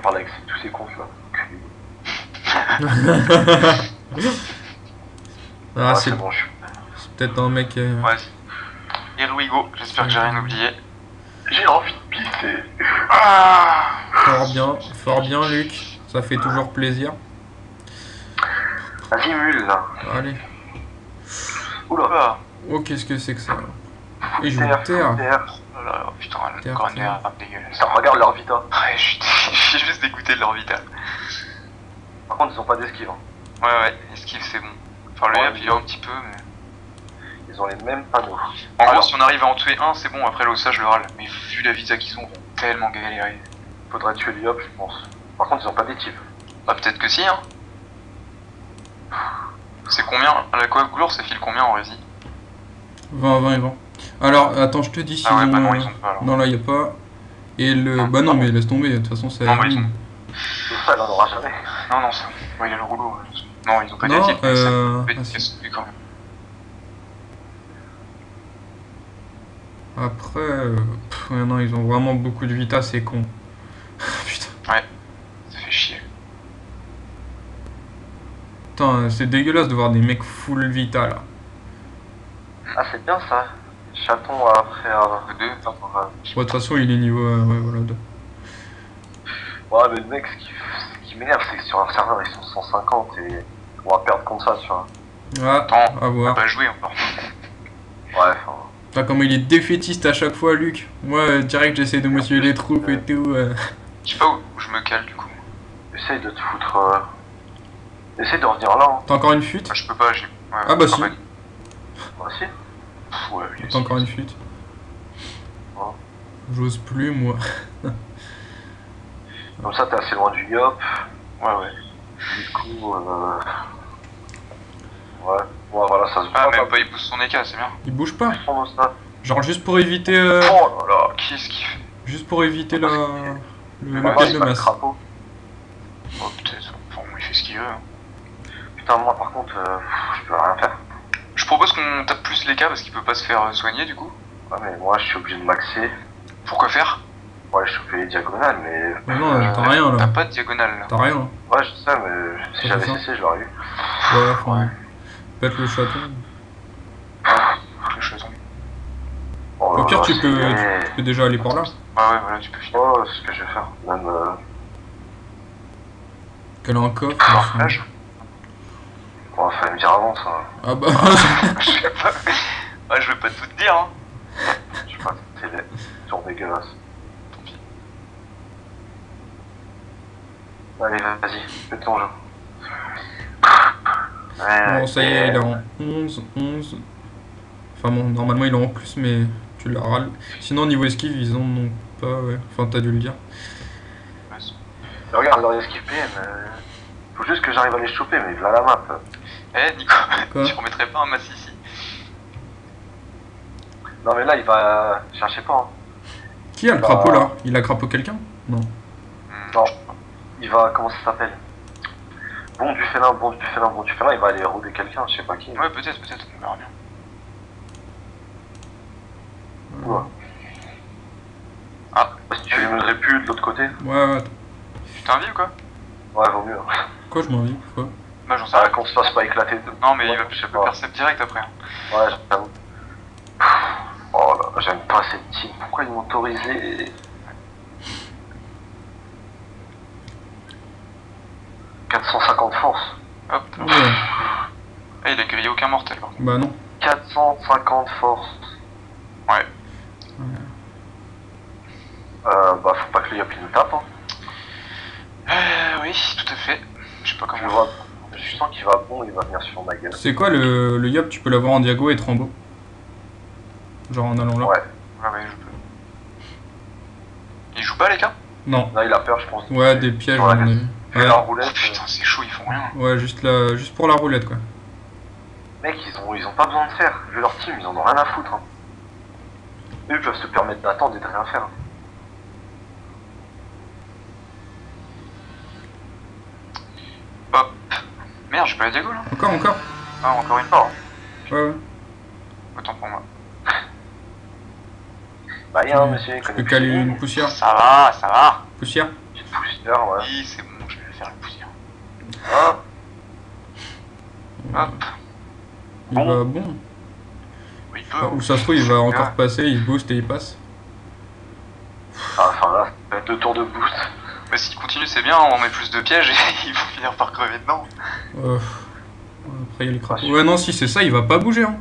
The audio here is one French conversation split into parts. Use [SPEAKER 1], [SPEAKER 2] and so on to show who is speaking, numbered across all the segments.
[SPEAKER 1] parle avec tous ces comptes là.
[SPEAKER 2] Ah,
[SPEAKER 1] C'est bon,
[SPEAKER 2] c'est peut-être un mec.
[SPEAKER 3] Ouais. Here we go. J'espère que j'ai rien oublié.
[SPEAKER 1] J'ai envie de pisser.
[SPEAKER 3] Ah,
[SPEAKER 2] Fort bien, Luc. Ça fait toujours plaisir.
[SPEAKER 1] Vas-y, mule là.
[SPEAKER 2] Allez.
[SPEAKER 1] Oula.
[SPEAKER 2] Oh, qu'est-ce que c'est que ça?
[SPEAKER 1] Foot
[SPEAKER 2] Ils jouent
[SPEAKER 1] terre,
[SPEAKER 2] terre.
[SPEAKER 1] foot terre.
[SPEAKER 3] oh là là, putain, le
[SPEAKER 2] Terre,
[SPEAKER 3] corner, dégueulasse.
[SPEAKER 1] Putain, regarde leur vita.
[SPEAKER 3] Ouais, je suis juste dégoûté de leur vita.
[SPEAKER 1] Par contre, ils ont pas d'esquive. Hein.
[SPEAKER 3] Ouais, esquive, c'est bon. Enfin, le
[SPEAKER 1] Ouais,
[SPEAKER 3] yap, il est un petit peu, mais.
[SPEAKER 1] Ils ont les mêmes panneaux.
[SPEAKER 3] En
[SPEAKER 1] Alors,
[SPEAKER 3] gros, si on arrive à en tuer un, c'est bon, après l'ossa, je le râle. Mais vu la vita qu'ils ont, on va tellement galérer.
[SPEAKER 1] faudrait tuer les hop, je pense. Par contre, ils ont pas d'équipe.
[SPEAKER 3] Bah, peut-être que si, hein. C'est combien? La coop gloire, ça file combien en rési?
[SPEAKER 2] 20 et 20. Alors, attends, je te dis si.
[SPEAKER 3] Ah ouais, bah non, ils ont pas alors.
[SPEAKER 2] Non, là, y a pas. Et le. Bah non, mais laisse tomber, de toute façon, c'est.
[SPEAKER 3] Non, mais ils ont.
[SPEAKER 1] Tout ça, il en aura jamais.
[SPEAKER 3] Non, ça. Ouais, il a le rouleau. Non, ils ont pas
[SPEAKER 2] Non,
[SPEAKER 3] d'équipe. mais ça peut
[SPEAKER 2] ah,
[SPEAKER 3] être
[SPEAKER 2] si.
[SPEAKER 3] casse-couille quand même.
[SPEAKER 2] Après. Ouais, non, ils ont vraiment beaucoup de vita, c'est con. Putain.
[SPEAKER 3] Ouais, ça fait chier.
[SPEAKER 2] Putain, c'est dégueulasse de voir des mecs full vita là.
[SPEAKER 1] Ah, c'est bien ça. Chaton après.
[SPEAKER 3] Deux.
[SPEAKER 2] Ouais, de toute façon, il est niveau. Ouais, voilà, 2.
[SPEAKER 1] Ouais, mais le mec, ce qui m'énerve, c'est que sur un serveur, ils sont 150 et on va perdre comme ça, tu vois.
[SPEAKER 2] Ah,
[SPEAKER 3] Attends,
[SPEAKER 2] à
[SPEAKER 3] on va
[SPEAKER 2] voir.
[SPEAKER 3] pas jouer encore.
[SPEAKER 1] Ouais, enfin.
[SPEAKER 2] Putain, comment il est défaitiste à chaque fois, Luc. Moi, direct, j'essaie de motiver les troupes et tout.
[SPEAKER 3] Je sais pas où je me cale du coup.
[SPEAKER 1] Essaye de te foutre. Essaye de revenir là. Hein.
[SPEAKER 2] T'as encore une fuite?
[SPEAKER 3] Ah, je peux pas, j'ai. Ouais,
[SPEAKER 2] Ah bah si.
[SPEAKER 3] campagne.
[SPEAKER 1] Bah, si.
[SPEAKER 3] Ouais,
[SPEAKER 2] T'as encore une fuite?
[SPEAKER 1] Ouais.
[SPEAKER 2] J'ose plus, moi.
[SPEAKER 1] Comme ça, t'es assez loin du yop.
[SPEAKER 3] Ouais.
[SPEAKER 1] Du coup, ouais. Ouais, voilà, ça se voit.
[SPEAKER 3] Ah, même pas, il pousse son EK, c'est bien.
[SPEAKER 2] Il bouge pas.
[SPEAKER 1] Prends ça.
[SPEAKER 2] Genre juste pour éviter.
[SPEAKER 1] Oh là là.
[SPEAKER 3] Qu'est-ce qu'il fait?
[SPEAKER 2] Juste pour éviter la. Le
[SPEAKER 1] Ouais,
[SPEAKER 2] piège
[SPEAKER 1] il
[SPEAKER 2] de
[SPEAKER 1] va le
[SPEAKER 2] masse.
[SPEAKER 1] crapaud.
[SPEAKER 3] Oh, peut-être. Enfin, il fait ce qu'il veut. Hein.
[SPEAKER 1] Putain, moi par contre, je peux rien faire.
[SPEAKER 3] Je propose qu'on tape plus l'EK parce qu'il peut pas se faire soigner du coup.
[SPEAKER 1] Ouais, mais moi, je suis obligé de maxer.
[SPEAKER 3] Pourquoi faire?
[SPEAKER 1] Ouais, je choper les diagonales, mais.
[SPEAKER 2] Mais non, t'as rien
[SPEAKER 3] T'as
[SPEAKER 2] là.
[SPEAKER 3] pas de diagonale là.
[SPEAKER 2] T'as rien.
[SPEAKER 1] Ouais, je sais, mais si
[SPEAKER 2] Ça
[SPEAKER 1] j'avais
[SPEAKER 2] fait ça.
[SPEAKER 1] cessé, je l'aurais eu.
[SPEAKER 2] Ouais, enfin. Pète le chaton.
[SPEAKER 3] Le chaton.
[SPEAKER 1] Oh,
[SPEAKER 2] Au pire,
[SPEAKER 1] là,
[SPEAKER 2] tu
[SPEAKER 1] c'est-
[SPEAKER 2] peux déjà aller par là.
[SPEAKER 3] Ah ouais, voilà, tu peux finir.
[SPEAKER 1] Oh, c'est ce que je vais faire. Même.
[SPEAKER 2] Qu'elle a un coffre.
[SPEAKER 3] Par
[SPEAKER 2] machin.
[SPEAKER 3] plage.
[SPEAKER 1] Ouais, fallait me dire avant ça.
[SPEAKER 2] Ah bah.
[SPEAKER 3] Je sais pas. Ouais, je vais pas tout te dire, hein.
[SPEAKER 1] Je sais pas, c'est laid. Tour dégueulasse.
[SPEAKER 3] Tant pis.
[SPEAKER 1] Allez, vas-y, fais ton jeu.
[SPEAKER 2] Bon, ça y est, il est en 11. Enfin bon, normalement il est en plus, mais tu la râles. Sinon, niveau esquive, ils en ont pas, ouais. Enfin, t'as dû le dire.
[SPEAKER 3] Ouais,
[SPEAKER 1] Regarde leur esquive PM. Faut juste que j'arrive à les choper, mais voilà la map.
[SPEAKER 3] Eh, Nico,
[SPEAKER 2] Quoi?
[SPEAKER 3] tu remettrais pas un masse ici?
[SPEAKER 1] Non, mais là, il va. Cherchez pas. Hein.
[SPEAKER 2] Qui a le crapaud là? Il a crapaud quelqu'un? Non.
[SPEAKER 1] Non. Il va. Comment ça s'appelle? Bon du félin, il va aller rôder quelqu'un, je sais pas qui.
[SPEAKER 3] Ouais, peut-être, on verra bien.
[SPEAKER 1] Ouais.
[SPEAKER 3] Ah,
[SPEAKER 1] Si tu les meudrais plus de l'autre côté?
[SPEAKER 2] Ouais, attends.
[SPEAKER 3] tu t'invites ou quoi?
[SPEAKER 1] Ouais, vaut mieux.
[SPEAKER 2] Quoi, je m'en vais? Pourquoi?
[SPEAKER 3] Bah, j'en sais
[SPEAKER 1] Ah,
[SPEAKER 3] rien.
[SPEAKER 1] qu'on se fasse pas éclater.
[SPEAKER 3] Non, mais
[SPEAKER 1] Ouais,
[SPEAKER 3] il va
[SPEAKER 1] je sais
[SPEAKER 3] peut
[SPEAKER 1] pas.
[SPEAKER 3] percept direct après. Hein.
[SPEAKER 1] Ouais, j'avoue. Oh là, j'aime pas cette team. Pourquoi ils m'ont autorisé 450 force.
[SPEAKER 3] Hop.
[SPEAKER 2] Ouais.
[SPEAKER 3] Ah, il a grillé aucun mortel par contre.
[SPEAKER 2] Bah non.
[SPEAKER 1] 450 force.
[SPEAKER 3] Ouais.
[SPEAKER 1] Bah, faut pas que le yop il nous tape. Hein.
[SPEAKER 3] Oui, tout à fait. Je sais pas
[SPEAKER 1] Je
[SPEAKER 3] comment.
[SPEAKER 1] vois. Je sens qu'il va bon, il va venir sur ma gueule.
[SPEAKER 2] C'est quoi le yop? Tu peux l'avoir en diago et être en beau. Genre en allant là.
[SPEAKER 1] Ouais.
[SPEAKER 3] Ouais, je peux. Il joue pas les cas?
[SPEAKER 2] Non.
[SPEAKER 1] Là, il a peur, je pense.
[SPEAKER 2] Ouais, des pièges,
[SPEAKER 1] Sur
[SPEAKER 2] à
[SPEAKER 1] la
[SPEAKER 2] mon avis.
[SPEAKER 1] Vu
[SPEAKER 2] Ouais.
[SPEAKER 1] la
[SPEAKER 3] Oh
[SPEAKER 1] roulette.
[SPEAKER 3] putain, c'est chaud, ils font rien.
[SPEAKER 2] Ouais, juste pour la roulette quoi.
[SPEAKER 1] Mec, ils ont pas besoin de faire. Vu leur team, ils en ont rien à foutre. Hein. Eux, ils peuvent se permettre d'attendre et de rien faire.
[SPEAKER 3] Hop. Merde, j'ai pas la diago là.
[SPEAKER 2] Encore.
[SPEAKER 3] Ah, encore une fois. Hein.
[SPEAKER 2] Ouais.
[SPEAKER 3] Autant pour moi.
[SPEAKER 1] Bah, rien, monsieur, il
[SPEAKER 2] Tu peux
[SPEAKER 1] connaît
[SPEAKER 2] caler
[SPEAKER 1] plus.
[SPEAKER 2] une poussière.
[SPEAKER 3] Ça va.
[SPEAKER 2] Poussière.
[SPEAKER 1] Petite poussière. super, ouais.
[SPEAKER 3] Oui, c'est bon, je vais le faire le poussière.
[SPEAKER 1] Ah,
[SPEAKER 3] Hop.
[SPEAKER 2] Il
[SPEAKER 1] Bon.
[SPEAKER 2] va bon.
[SPEAKER 3] Oui, il peut.
[SPEAKER 2] Ou ça se trouve, il va encore
[SPEAKER 3] Ah.
[SPEAKER 2] passer, il se booste et il passe.
[SPEAKER 1] enfin là, ça va être le tour de boost.
[SPEAKER 3] Mais s'il continue, c'est bien, on met plus de pièges et ils vont finir par crever dedans.
[SPEAKER 2] Après, il y a les crapauds. Ouais, non, si c'est ça, il va pas bouger. Hein.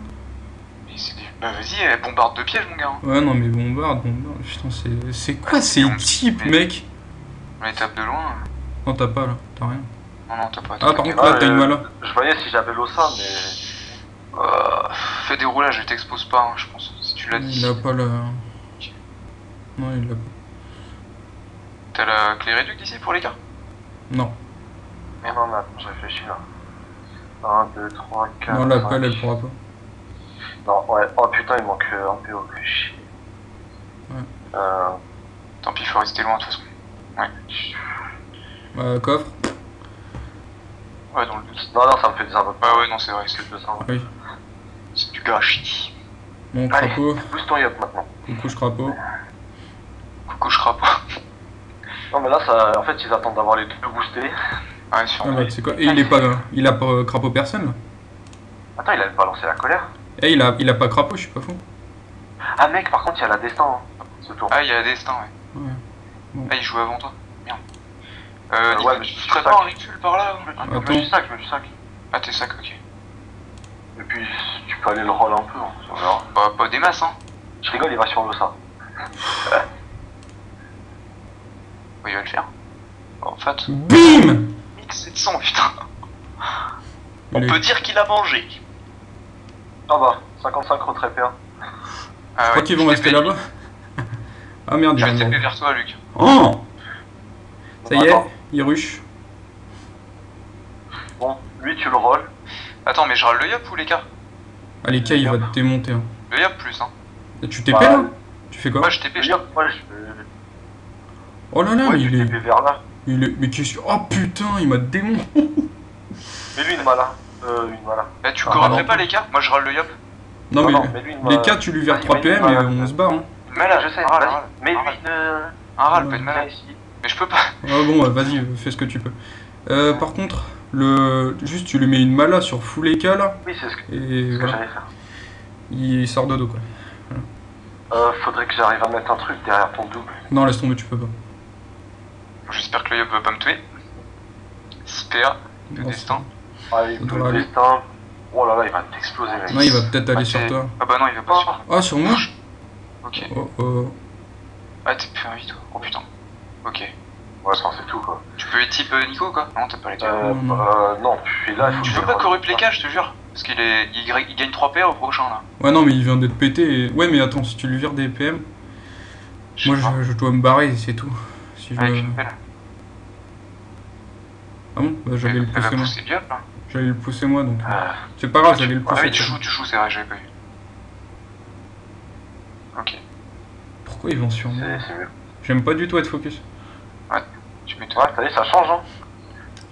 [SPEAKER 3] Mais c'est des... Bah vas-y, bombarde de pièges, mon gars.
[SPEAKER 2] Ouais, non, mais bombarde. Putain, c'est quoi ces types, mec?
[SPEAKER 3] On les tape de loin.
[SPEAKER 2] Non, t'as pas là, t'as rien.
[SPEAKER 3] Non, t'as pas.
[SPEAKER 2] Ah, par contre, là, t'as une mala.
[SPEAKER 1] Je voyais si j'avais l'ossa, mais...
[SPEAKER 3] Fais des roulages, je t'expose pas, hein, je pense. Si tu l'as dit.
[SPEAKER 2] Il a pas la. Non, il l'a pas.
[SPEAKER 3] T'as la clé réduite ici pour les gars?
[SPEAKER 2] Non.
[SPEAKER 1] Mais non, mais attends, je réfléchis là. 1, 2, 3, 4...
[SPEAKER 2] Non, la pelle, elle pourra pas.
[SPEAKER 1] Non, ouais. Oh putain, il manque un PO, que chier.
[SPEAKER 2] Ouais.
[SPEAKER 3] Tant pis, faut rester loin de toute façon. Ouais.
[SPEAKER 2] Coffre.
[SPEAKER 3] Ouais, dans le doute.
[SPEAKER 1] Non, ça me fait des invoques.
[SPEAKER 3] Ouais, non, c'est vrai, c'est
[SPEAKER 1] C'est 200.
[SPEAKER 2] Oui.
[SPEAKER 3] c'est du gâchis.
[SPEAKER 2] Bon,
[SPEAKER 1] Allez,
[SPEAKER 2] crapaud.
[SPEAKER 1] boost ton yop maintenant.
[SPEAKER 2] Coucou, crapaud.
[SPEAKER 3] Coucou, je pas.
[SPEAKER 1] Non, mais là, ça, en fait, ils attendent d'avoir les deux boostés.
[SPEAKER 3] Ouais,
[SPEAKER 2] Ah
[SPEAKER 3] sûrement.
[SPEAKER 2] bah, c'est quoi? Et il est pas. Il a pas crapaud personne là.
[SPEAKER 1] Attends, il a pas lancé la colère.
[SPEAKER 2] Eh, il a pas crapaud, je suis pas fou.
[SPEAKER 1] Ah, mec, par contre, il y a la destin, hein, ce tour.
[SPEAKER 3] Ah, il y a la destin, ouais.
[SPEAKER 2] Ouais. Bon.
[SPEAKER 3] Ah, il joue avant toi. Merde.
[SPEAKER 1] ouais,
[SPEAKER 3] Nico,
[SPEAKER 1] mais
[SPEAKER 3] tu
[SPEAKER 1] je
[SPEAKER 3] ferais
[SPEAKER 1] sac.
[SPEAKER 3] pas un recul par là?
[SPEAKER 1] Je me suis sac, je me suis sac.
[SPEAKER 3] Ah, t'es sac, ok.
[SPEAKER 1] Et puis, tu peux aller le roll un peu, hein, on verra.
[SPEAKER 3] Bah, pas des masses, hein.
[SPEAKER 1] Je rigole, il va sur l'ossa.
[SPEAKER 3] Ouais, il va le faire. En fait,
[SPEAKER 2] BIM
[SPEAKER 3] 1700, putain. On
[SPEAKER 2] Il est-
[SPEAKER 3] peut dire qu'il a mangé.
[SPEAKER 1] Ah bah, 55 retrait PA.
[SPEAKER 3] Ah,
[SPEAKER 2] Je crois qu'ils vont rester là-bas. Ah merde, il
[SPEAKER 3] J'ai
[SPEAKER 2] vient de
[SPEAKER 3] TP
[SPEAKER 2] mourir.
[SPEAKER 3] vers toi, Luc.
[SPEAKER 2] Oh! Ça y est,
[SPEAKER 1] Attends.
[SPEAKER 2] il rush.
[SPEAKER 1] Bon, lui, tu le roll.
[SPEAKER 3] Attends, mais je râle le yop ou les gars?
[SPEAKER 2] Allez, Kai, il va te démonter. Hein.
[SPEAKER 3] Le yop plus, hein.
[SPEAKER 2] Et tu TP
[SPEAKER 1] Bah,
[SPEAKER 2] là? Tu fais quoi?
[SPEAKER 3] Ouais, je TP,
[SPEAKER 1] Le
[SPEAKER 3] je
[SPEAKER 1] yop, ouais, je
[SPEAKER 2] Oh là là,
[SPEAKER 1] ouais,
[SPEAKER 2] mais
[SPEAKER 1] tu
[SPEAKER 2] il est.
[SPEAKER 1] TP vers là.
[SPEAKER 2] Mais qu'est-ce que. Oh putain, il m'a démonté.
[SPEAKER 1] Mais lui, une mala. Une mala.
[SPEAKER 3] Bah, tu
[SPEAKER 1] Ah,
[SPEAKER 3] cours après
[SPEAKER 1] non.
[SPEAKER 3] pas, les gars? Moi, je râle le yop.
[SPEAKER 2] Non, mais,
[SPEAKER 1] mais lui, une
[SPEAKER 2] les
[SPEAKER 1] mala.
[SPEAKER 2] cas, tu lui verses
[SPEAKER 1] Vas-y,
[SPEAKER 2] 3
[SPEAKER 1] mets
[SPEAKER 2] PM
[SPEAKER 1] une
[SPEAKER 2] et
[SPEAKER 1] mala.
[SPEAKER 2] on se barre. Hein.
[SPEAKER 3] Mais là,
[SPEAKER 1] Je sais,
[SPEAKER 3] râle,
[SPEAKER 1] vas-y.
[SPEAKER 3] râle.
[SPEAKER 1] Mais lui,
[SPEAKER 3] Râle.
[SPEAKER 1] une...
[SPEAKER 3] Un râle, pas une
[SPEAKER 1] Là,
[SPEAKER 3] malade.
[SPEAKER 1] ici.
[SPEAKER 3] Mais je peux pas.
[SPEAKER 2] Ah bon, vas-y, fais ce que tu peux. Par contre, juste tu lui mets une mala sur full EK là,
[SPEAKER 1] Oui, c'est ce que,
[SPEAKER 2] et
[SPEAKER 1] ce que
[SPEAKER 2] voilà,
[SPEAKER 1] j'allais faire.
[SPEAKER 2] il sort de dos quoi.
[SPEAKER 1] Faudrait que j'arrive à mettre un truc derrière ton double.
[SPEAKER 2] Non, laisse tomber, tu peux pas.
[SPEAKER 3] J'espère que le yop va pas me tuer. 6 PA de
[SPEAKER 2] Non,
[SPEAKER 3] destin.
[SPEAKER 1] Ah, il
[SPEAKER 2] Ça
[SPEAKER 1] peut
[SPEAKER 2] devrait
[SPEAKER 1] le
[SPEAKER 2] aller.
[SPEAKER 1] destin. Oh là là, il va t'exploser, mec.
[SPEAKER 2] Non, il va peut-être aller
[SPEAKER 3] Ah,
[SPEAKER 2] sur
[SPEAKER 3] t'es-
[SPEAKER 2] toi.
[SPEAKER 3] Ah bah non, il va pas
[SPEAKER 1] Oh,
[SPEAKER 3] sur.
[SPEAKER 2] Ah, sur moi?
[SPEAKER 3] Ok.
[SPEAKER 2] Oh oh.
[SPEAKER 3] Ah, t'es plus un vie, toi. Oh putain. Ok.
[SPEAKER 1] ouais, ça, c'est tout, quoi.
[SPEAKER 3] Tu peux type Nico, quoi? Non, t'as pas les deux.
[SPEAKER 1] Non, puis là, il faut
[SPEAKER 3] Tu
[SPEAKER 1] que
[SPEAKER 3] peux
[SPEAKER 1] je
[SPEAKER 3] pas
[SPEAKER 1] roll.
[SPEAKER 3] corrupt les cas, je te jure. Parce il gagne 3 PA au prochain, là.
[SPEAKER 2] Ouais, non, mais il vient d'être pété. Ouais, mais attends, si tu lui vires des PM, moi
[SPEAKER 3] sais pas.
[SPEAKER 2] je dois me barrer, c'est tout. Si je...
[SPEAKER 3] Avec une pelle.
[SPEAKER 2] Ah bon? Bah, j'allais le
[SPEAKER 3] Elle va
[SPEAKER 2] pousser moi.
[SPEAKER 3] pousser le yop, là.
[SPEAKER 2] J'allais le pousser moi donc.
[SPEAKER 1] Euh,
[SPEAKER 2] C'est pas grave, j'allais le
[SPEAKER 3] Ah
[SPEAKER 2] pousser.
[SPEAKER 3] oui, tu joues, c'est vrai, j'avais pas vu. Ok.
[SPEAKER 2] Pourquoi ils vont sur moi?
[SPEAKER 1] c'est mieux.
[SPEAKER 2] J'aime pas du tout être focus.
[SPEAKER 3] Tu mets
[SPEAKER 1] Ouais, t'as vu, ça change, hein.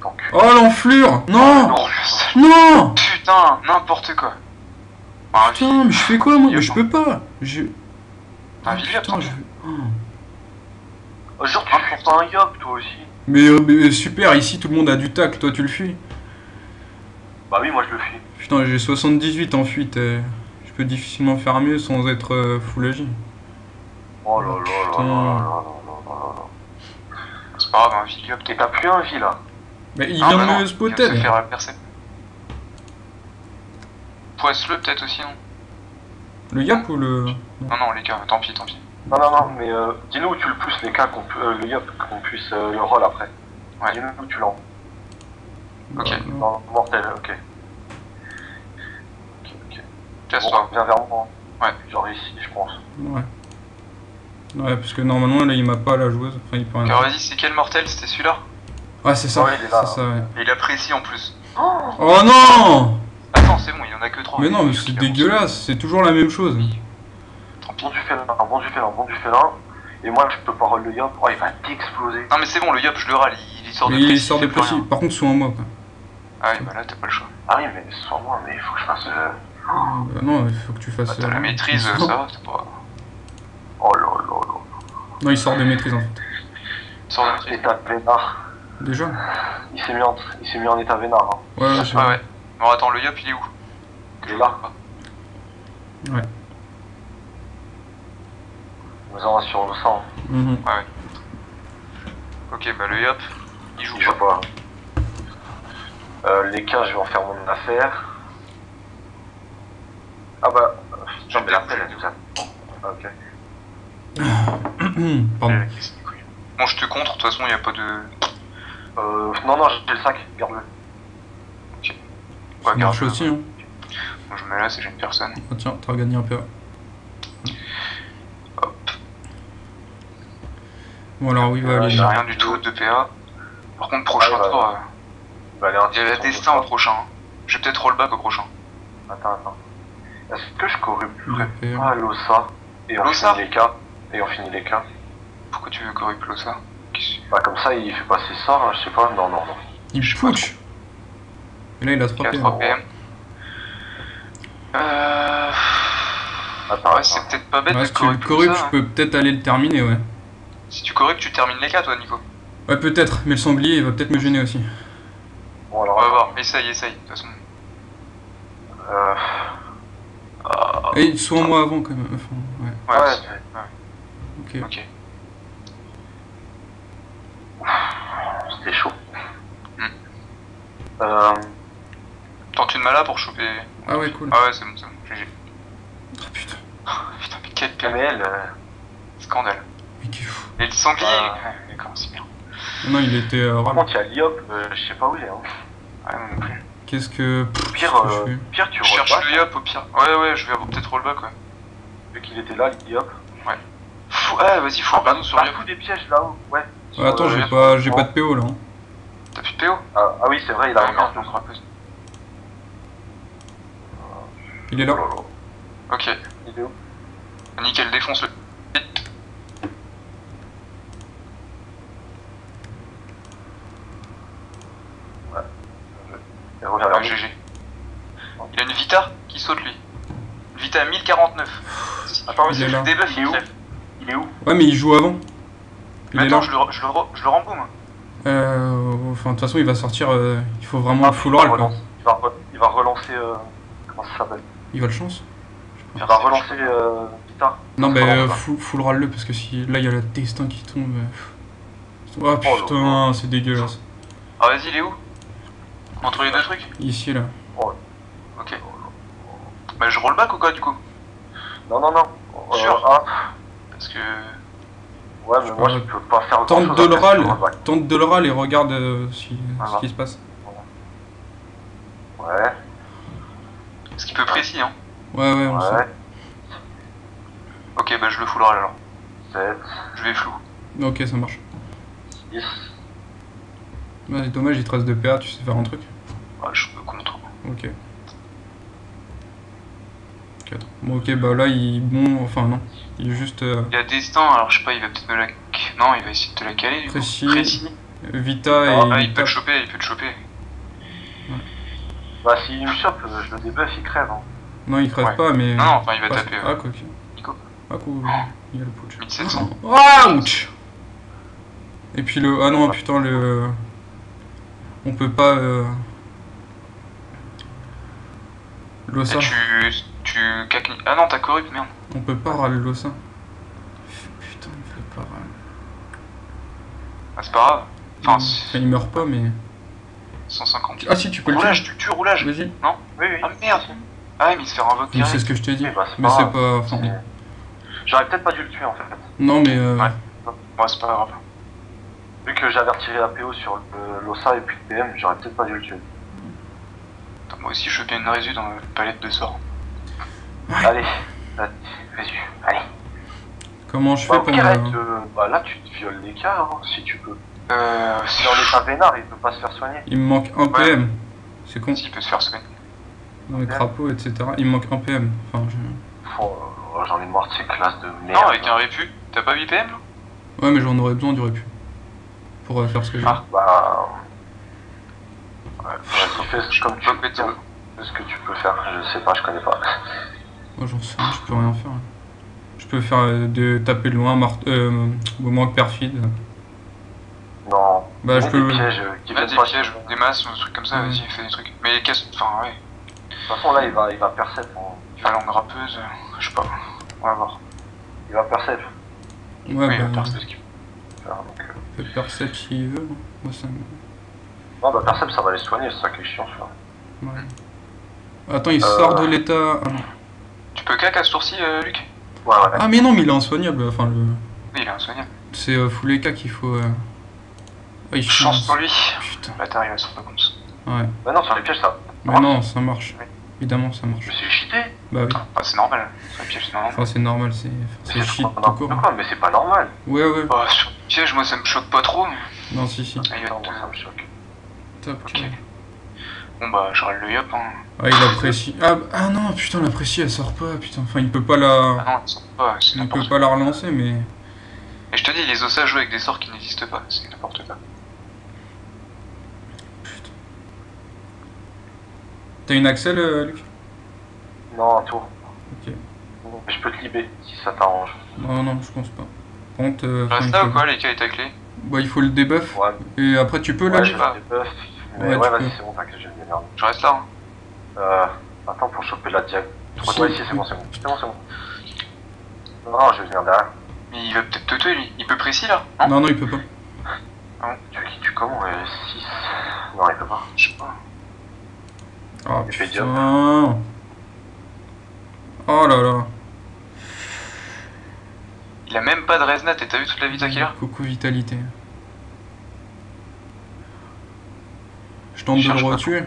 [SPEAKER 1] Donc,
[SPEAKER 2] Oh l'enflure! Non!
[SPEAKER 3] Non,
[SPEAKER 2] Non!
[SPEAKER 3] putain, n'importe quoi. Ah,
[SPEAKER 2] Putain, mais je fais quoi moi? Mais je peux pas! Je...
[SPEAKER 3] Un Villiers,
[SPEAKER 2] Putain, je... Oh.
[SPEAKER 1] genre, tu fais pas un yop, toi aussi.
[SPEAKER 2] Mais super, ici tout le monde a du tacle, toi tu le fuis.
[SPEAKER 1] Bah oui, moi, je le fais.
[SPEAKER 2] Putain, j'ai 78 en fuite. Je peux difficilement faire mieux sans être full agi.
[SPEAKER 1] Oh là là là
[SPEAKER 2] Putain.
[SPEAKER 1] là là là là là là.
[SPEAKER 3] c'est pas grave, un Villiers,
[SPEAKER 1] Et t'as plus un vie, là.
[SPEAKER 2] Mais il
[SPEAKER 3] Ah,
[SPEAKER 2] vient
[SPEAKER 3] bah
[SPEAKER 2] de
[SPEAKER 3] non,
[SPEAKER 2] me
[SPEAKER 3] il
[SPEAKER 2] spotter.
[SPEAKER 3] vient de se faire percept. Poisse-le peut-être aussi, non?
[SPEAKER 2] Le yap ou le...
[SPEAKER 3] Non, non, les gars, tant pis, tant pis.
[SPEAKER 1] Non, non, non, mais dis-nous où tu le pousses, les cas, le yop, qu'on puisse le roll après.
[SPEAKER 3] Ouais.
[SPEAKER 1] Dis-nous où tu l'envoies.
[SPEAKER 3] Ok.
[SPEAKER 2] Bah, non.
[SPEAKER 1] Non, mortel, ok. Ok, ok.
[SPEAKER 3] Casse-toi.
[SPEAKER 1] Bon, viens vers moi.
[SPEAKER 3] Ouais.
[SPEAKER 1] Genre ici, je pense.
[SPEAKER 2] Ouais. Ouais, parce que normalement là il m'a pas la joueuse. Enfin, il peut rien
[SPEAKER 3] Alors
[SPEAKER 2] faire.
[SPEAKER 3] vas-y, c'est quel mortel? C'était celui-là?
[SPEAKER 2] Ah, c'est ça.
[SPEAKER 1] Ouais, il est là,
[SPEAKER 2] C'est ça, ouais.
[SPEAKER 3] Et il apprécie en plus.
[SPEAKER 2] Oh non!
[SPEAKER 3] Attends, c'est bon, il y en a que 3.
[SPEAKER 2] Mais non, mais c'est dégueulasse, c'est toujours la même chose.
[SPEAKER 3] Tant pis.
[SPEAKER 1] Bon du félin, bon du félin, bon du félin. Et moi, je peux pas roll le yop. Oh, il va t'exploser.
[SPEAKER 3] Non, mais c'est bon, le yop, je le râle, il sort de
[SPEAKER 2] Mais
[SPEAKER 3] précis.
[SPEAKER 2] il sort de
[SPEAKER 3] fait plus
[SPEAKER 2] précis.
[SPEAKER 3] rien.
[SPEAKER 2] Par contre, sois moi quoi.
[SPEAKER 3] Ah oui, bah là, t'as pas le choix.
[SPEAKER 1] Ah oui, mais sans moi, mais il faut que je fasse.
[SPEAKER 2] Bah non, il faut que tu
[SPEAKER 3] Bah,
[SPEAKER 2] fasses.
[SPEAKER 3] t'as la maîtrise, ça va, c'est pas.
[SPEAKER 1] Oh là là là.
[SPEAKER 2] Non, il sort de maîtrise en fait.
[SPEAKER 3] Sors de notre
[SPEAKER 1] État vénard.
[SPEAKER 2] Déjà?
[SPEAKER 1] Il s'est mis en état vénard. Hein.
[SPEAKER 2] Ouais, je sais.
[SPEAKER 3] Ouais, ouais. Bon, attends, le yop, il est où?
[SPEAKER 1] Il est là.
[SPEAKER 2] Ouais.
[SPEAKER 1] Nous avons sur le sang.
[SPEAKER 2] Mhm.
[SPEAKER 3] Ouais, ouais. Ok, bah le yop, il joue
[SPEAKER 1] Il joue
[SPEAKER 3] pas.
[SPEAKER 1] pas. Les cas, je vais en faire mon affaire. Ah bah. Non, mais l'appel, elle nous a. Ah, ok.
[SPEAKER 2] Pardon.
[SPEAKER 3] Bon, je te contre, de toute façon, il n'y a pas de.
[SPEAKER 1] Non, j'ai le sac, garde-le.
[SPEAKER 3] Ok.
[SPEAKER 2] Ça
[SPEAKER 3] Ouais,
[SPEAKER 2] marche
[SPEAKER 3] garde-le.
[SPEAKER 2] aussi, hein.
[SPEAKER 3] Moi, je me laisse et j'ai une personne.
[SPEAKER 2] Ah, tiens, t'as gagné un PA.
[SPEAKER 3] Hop.
[SPEAKER 2] Bon, alors, oui, va aller
[SPEAKER 3] J'ai
[SPEAKER 2] là.
[SPEAKER 3] rien du tout de PA. Par contre, prochain
[SPEAKER 1] Ouais, bah,
[SPEAKER 3] tour,
[SPEAKER 1] Il va aller
[SPEAKER 3] il y a destin au prochain. Hein. Je vais peut-être rollback au prochain.
[SPEAKER 1] Attends. Est-ce que je corrupterais
[SPEAKER 2] Le PM.
[SPEAKER 1] pas l'OSA et on
[SPEAKER 3] L'OSA
[SPEAKER 1] finit les cas Et on finit les cas.
[SPEAKER 3] Pourquoi tu veux corruplo ça?
[SPEAKER 1] Bah comme ça il fait passer ça, hein, je sais pas, non.
[SPEAKER 2] Il putsch. Et là, il a 3
[SPEAKER 3] Il a
[SPEAKER 2] PM.
[SPEAKER 3] 3 PM.
[SPEAKER 1] Attends,
[SPEAKER 3] Ouais, c'est peut-être pas bête
[SPEAKER 2] Ouais,
[SPEAKER 3] de
[SPEAKER 2] si tu le
[SPEAKER 3] corruplo
[SPEAKER 2] corruptes,
[SPEAKER 3] ça.
[SPEAKER 2] je
[SPEAKER 3] Hein.
[SPEAKER 2] peux peut-être aller le terminer, ouais.
[SPEAKER 3] Si tu corruptes, tu termines les cas, toi, Nico.
[SPEAKER 2] Ouais, peut-être, mais le sanglier, il va peut-être me gêner aussi.
[SPEAKER 1] Bon alors
[SPEAKER 3] On va
[SPEAKER 1] attends.
[SPEAKER 3] voir. Essaye, de toute façon.
[SPEAKER 2] Et sois moi avant, quand même. Enfin, ouais.
[SPEAKER 3] Ouais,
[SPEAKER 1] Ouais,
[SPEAKER 2] Ok.
[SPEAKER 3] ok.
[SPEAKER 1] c'était chaud.
[SPEAKER 3] Hmm.
[SPEAKER 1] Euh,
[SPEAKER 3] Tente une mala pour choper.
[SPEAKER 2] Ah ouais, cool.
[SPEAKER 3] Ah ouais, c'est bon, GG.
[SPEAKER 2] Ah putain,
[SPEAKER 3] Putain, mais quel PM.
[SPEAKER 1] ML,
[SPEAKER 3] Scandale.
[SPEAKER 2] mais qui est fou.
[SPEAKER 3] Et le sanglier
[SPEAKER 1] Ah.
[SPEAKER 3] Ouais, d'accord, c'est bien.
[SPEAKER 2] Non, il était
[SPEAKER 1] par
[SPEAKER 2] rare.
[SPEAKER 1] contre il y a Liop, je sais pas où il est. Hein.
[SPEAKER 3] Ouais, moi non plus.
[SPEAKER 2] Qu'est-ce que.
[SPEAKER 1] Pire,
[SPEAKER 2] qu'est-ce que je fais
[SPEAKER 1] pire tu
[SPEAKER 3] Je cherche
[SPEAKER 1] rollback,
[SPEAKER 3] le yop au pire. Ouais, je vais avoir peut-être rollback, ouais.
[SPEAKER 1] vu qu'il était là, Liop.
[SPEAKER 3] Ouais, vas-y, faut regarder sur le yop.
[SPEAKER 1] Fous des pièges là-haut, ouais.
[SPEAKER 2] Ouais, attends,
[SPEAKER 1] Sur,
[SPEAKER 2] j'ai pas de PO là. Hein.
[SPEAKER 3] T'as plus de PO?
[SPEAKER 1] Ah oui, c'est vrai, il a
[SPEAKER 3] Ouais,
[SPEAKER 1] un
[SPEAKER 3] merde,
[SPEAKER 1] carte.
[SPEAKER 3] je rappelle.
[SPEAKER 2] Il est là.
[SPEAKER 3] Ok,
[SPEAKER 1] Il est où?
[SPEAKER 3] nickel, défonce le.
[SPEAKER 1] Il revient vers nous.
[SPEAKER 3] GG. Il a une Vita qui saute lui. Une Vita à 1049. Attends,
[SPEAKER 2] Il est
[SPEAKER 3] vas-y,
[SPEAKER 2] là.
[SPEAKER 3] je débuff,
[SPEAKER 1] Il est où?
[SPEAKER 3] crève.
[SPEAKER 1] Il est où?
[SPEAKER 2] Ouais, mais il joue avant. Il
[SPEAKER 3] Mais
[SPEAKER 2] est
[SPEAKER 3] attends,
[SPEAKER 2] là.
[SPEAKER 3] je le remboum.
[SPEAKER 2] Enfin, de toute façon, il va sortir. Il faut vraiment
[SPEAKER 1] Ah,
[SPEAKER 2] full roll, quoi.
[SPEAKER 1] il va relancer. Comment ça s'appelle?
[SPEAKER 2] Il va le chance.
[SPEAKER 1] Il va relancer Vita.
[SPEAKER 2] Non,
[SPEAKER 1] Ça
[SPEAKER 2] mais
[SPEAKER 1] va,
[SPEAKER 2] full roll le parce que si là il y a le destin qui tombe. Oh putain, c'est dégueulasse.
[SPEAKER 3] Ah, vas-y, il est où? Entre les deux trucs?
[SPEAKER 2] Ici là.
[SPEAKER 3] Ok. Bah, je rollback ou quoi du coup?
[SPEAKER 1] Non.
[SPEAKER 3] Sûr. Parce que.
[SPEAKER 1] Ouais, mais moi je peux pas faire
[SPEAKER 2] Tente
[SPEAKER 1] grand-chose
[SPEAKER 2] de le
[SPEAKER 1] après
[SPEAKER 2] râle,
[SPEAKER 1] ce rollback.
[SPEAKER 2] tente de le râle et regarde ce
[SPEAKER 1] Voilà.
[SPEAKER 2] qui se passe.
[SPEAKER 1] Ouais,
[SPEAKER 3] Ce qui peut précis, hein.
[SPEAKER 2] Ouais, on sait.
[SPEAKER 1] ouais.
[SPEAKER 3] Ok, bah, je le full râle alors.
[SPEAKER 1] 7,
[SPEAKER 3] Je vais flou.
[SPEAKER 2] Ok, ça marche.
[SPEAKER 1] 10.
[SPEAKER 2] Ouais, c'est dommage, il te reste 2 PA, tu sais faire un truc.
[SPEAKER 3] Ouais, je peux contre.
[SPEAKER 2] Ok. 4. Bon, ok, bah là il. Bon, enfin non. Il est juste.
[SPEAKER 3] Il y a destin, alors je sais pas, il va peut-être me la. Non, il va essayer de te la caler du coup.
[SPEAKER 2] Précis. Vita et.
[SPEAKER 3] Ah, il peut
[SPEAKER 2] tape.
[SPEAKER 3] te choper, il peut te choper.
[SPEAKER 1] Bah, s'il me chope, je le débuff, il crève. Hein.
[SPEAKER 2] Non, il crève
[SPEAKER 3] Ouais.
[SPEAKER 2] pas, mais.
[SPEAKER 3] Non, enfin, il va
[SPEAKER 2] Ah,
[SPEAKER 3] taper.
[SPEAKER 2] Ah, quoi.
[SPEAKER 3] Nico.
[SPEAKER 2] Ah, cool. Il y a le putsch.
[SPEAKER 3] 1700.
[SPEAKER 2] Ouch! Et puis le. Ah non, putain, le. On peut pas. L'ossa.
[SPEAKER 3] Et tu cacni... Ah non, t'as corrupt, merde.
[SPEAKER 2] On peut pas râler l'ossa. Putain, il fait pas râler.
[SPEAKER 3] Ah, c'est pas grave. Enfin,
[SPEAKER 2] Enfin, il meurt pas, mais.
[SPEAKER 3] 150.
[SPEAKER 2] Ah si, tu peux le
[SPEAKER 3] Roulage,
[SPEAKER 2] tuer.
[SPEAKER 3] tu tues roulage.
[SPEAKER 2] Vas-y.
[SPEAKER 3] Non?
[SPEAKER 1] Oui.
[SPEAKER 3] Ah merde. Ah, mais il se fait invoquer
[SPEAKER 2] Mais c'est
[SPEAKER 3] direct.
[SPEAKER 2] ce que je t'ai dit.
[SPEAKER 1] Oui, bah, c'est
[SPEAKER 2] Mais
[SPEAKER 1] pas
[SPEAKER 2] c'est
[SPEAKER 1] grave.
[SPEAKER 2] pas. Enfin,
[SPEAKER 1] J'aurais peut-être pas dû le tuer en fait.
[SPEAKER 2] non, mais.
[SPEAKER 3] Ouais. Ouais, c'est pas grave.
[SPEAKER 1] Vu que j'avais retiré la PO sur l'OSA et puis le PM, j'aurais peut-être pas dû le tuer.
[SPEAKER 3] Attends, moi aussi, je veux bien une résu dans la palette de sorts.
[SPEAKER 1] Allez, vas-y, allez.
[SPEAKER 2] Comment je
[SPEAKER 1] Bah,
[SPEAKER 2] fais
[SPEAKER 1] au
[SPEAKER 2] pour
[SPEAKER 1] pire,
[SPEAKER 2] me.
[SPEAKER 1] bah là tu te violes les cas hein, si tu peux.
[SPEAKER 3] Si
[SPEAKER 1] Dans l'état vénard, il peut pas se faire soigner.
[SPEAKER 2] Il me manque un
[SPEAKER 3] Ouais.
[SPEAKER 2] PM. C'est con.
[SPEAKER 3] il peut se faire soigner.
[SPEAKER 2] Dans les crapauds, etc. Il me manque un PM. Enfin,
[SPEAKER 1] J'en ai marre de ces classes de merde.
[SPEAKER 3] Non, avec un répu. T'as pas 8 PM là?
[SPEAKER 2] Ouais, mais j'en aurais besoin du répu. Pour faire ce que j'ai.
[SPEAKER 3] Ah.
[SPEAKER 1] Bah. Ouais, vas-y, fais comme tu
[SPEAKER 3] Bloc
[SPEAKER 1] peux.
[SPEAKER 3] météo.
[SPEAKER 1] Fais ce que tu peux faire, je sais pas, je connais pas.
[SPEAKER 2] Moi j'en sais rien, je peux rien faire. Je peux faire de taper de loin, manque perfide. Bah, je
[SPEAKER 1] Des
[SPEAKER 2] peux.
[SPEAKER 1] pièges qui
[SPEAKER 3] Là,
[SPEAKER 1] viennent
[SPEAKER 3] des
[SPEAKER 1] pas.
[SPEAKER 3] pièges, des masses, ou des trucs comme ça,
[SPEAKER 2] Ouais.
[SPEAKER 3] vas-y, fais des trucs. Mais casse. Enfin, ouais.
[SPEAKER 1] De toute façon, là, il va percept.
[SPEAKER 3] Il va langue râpeuse, je sais pas. On va voir.
[SPEAKER 1] Il va percept.
[SPEAKER 2] Ouais,
[SPEAKER 3] Oui, il va
[SPEAKER 2] bah.
[SPEAKER 3] faire
[SPEAKER 1] C'est ce qu'il faut faire. Donc,
[SPEAKER 2] Il peut percept s'il veut. Moi, ça me.
[SPEAKER 1] non, bah, percept, ça va les soigner, c'est ça qui est chiant, ça.
[SPEAKER 2] Ouais. Attends, il sort de l'état. Ah, non.
[SPEAKER 3] Tu peux cac à ce tour-ci, Luc?
[SPEAKER 1] Ouais, ouais.
[SPEAKER 2] Ah, mais non, mais il est insoignable. Enfin, le.
[SPEAKER 3] Oui, il est insoignable.
[SPEAKER 2] C'est full EK qu'il faut. Ah, il
[SPEAKER 3] Chance pour lui.
[SPEAKER 2] Putain.
[SPEAKER 3] Bâtard, il va se rendre compte.
[SPEAKER 2] Ouais.
[SPEAKER 1] Bah, non, sur les pièges, ça.
[SPEAKER 2] Mais non, ça marche.
[SPEAKER 3] Oui.
[SPEAKER 2] Évidemment, ça
[SPEAKER 1] Je
[SPEAKER 2] marche.
[SPEAKER 1] me suis cheaté.
[SPEAKER 2] Bah oui.
[SPEAKER 3] Ah, c'est normal. Sur les pièges, c'est normal.
[SPEAKER 2] Enfin, c'est normal, c'est shit tout court.
[SPEAKER 1] Quoi, mais c'est pas normal.
[SPEAKER 2] Ouais, ouais.
[SPEAKER 3] Oh, sur les pièges, moi, ça me choque pas trop.
[SPEAKER 2] Non, si, si.
[SPEAKER 3] Ah, il va
[SPEAKER 1] Non,
[SPEAKER 3] te-
[SPEAKER 1] moi, ça me choque.
[SPEAKER 2] Top.
[SPEAKER 3] Ok. Bon, bah, je râle le yop, hein.
[SPEAKER 2] Ah, il apprécie. Ah non, putain, l'apprécie, elle sort pas, putain. Enfin, il peut pas
[SPEAKER 3] Ah
[SPEAKER 2] la.
[SPEAKER 3] non, ça sort pas, c'est
[SPEAKER 2] Il peut
[SPEAKER 3] n'importe
[SPEAKER 2] pas la relancer, mais.
[SPEAKER 3] Et je te dis, les ossages jouent avec des sorts qui n'existent pas, c'est n'importe quoi.
[SPEAKER 2] Putain. T'as une Axel, Luc?
[SPEAKER 1] Non, un tour.
[SPEAKER 2] Ok.
[SPEAKER 1] Mais je peux te libérer si ça t'arrange.
[SPEAKER 2] Non, non, je pense pas. Par contre,
[SPEAKER 3] Reste
[SPEAKER 2] il
[SPEAKER 3] là
[SPEAKER 2] faut...
[SPEAKER 3] ou quoi, les cas et ta clé?
[SPEAKER 2] Bah, il faut le debuff.
[SPEAKER 1] Ouais,
[SPEAKER 2] Et après, tu peux là
[SPEAKER 1] ouais,
[SPEAKER 3] je
[SPEAKER 1] j'ai
[SPEAKER 3] sais pas.
[SPEAKER 1] des buffs. Mais
[SPEAKER 2] Ouais,
[SPEAKER 1] ouais,
[SPEAKER 2] tu
[SPEAKER 1] vas-y,
[SPEAKER 2] peux.
[SPEAKER 1] c'est bon, t'inquiète, je vais me démerder.
[SPEAKER 3] Je reste là, hein.
[SPEAKER 1] Attends, pour choper la diag.
[SPEAKER 2] Si.
[SPEAKER 1] Ouais, ici, c'est bon, c'est bon. C'est bon, c'est bon. Non, je vais venir derrière.
[SPEAKER 3] Mais il va peut-être te tuer, lui. Il peut précis, là? Non?
[SPEAKER 2] Non, non, il peut pas.
[SPEAKER 1] Tu veux qu'il tue comment 6. Non, il peut pas.
[SPEAKER 3] Je sais pas.
[SPEAKER 2] Ah,
[SPEAKER 1] Il fait
[SPEAKER 2] putain. Oh là là.
[SPEAKER 3] Il a même pas de resnat et t'as vu toute la vita qu'il a?
[SPEAKER 2] Coucou vitalité. Je tente
[SPEAKER 3] Je
[SPEAKER 2] de le
[SPEAKER 3] cherche pas
[SPEAKER 2] retuer.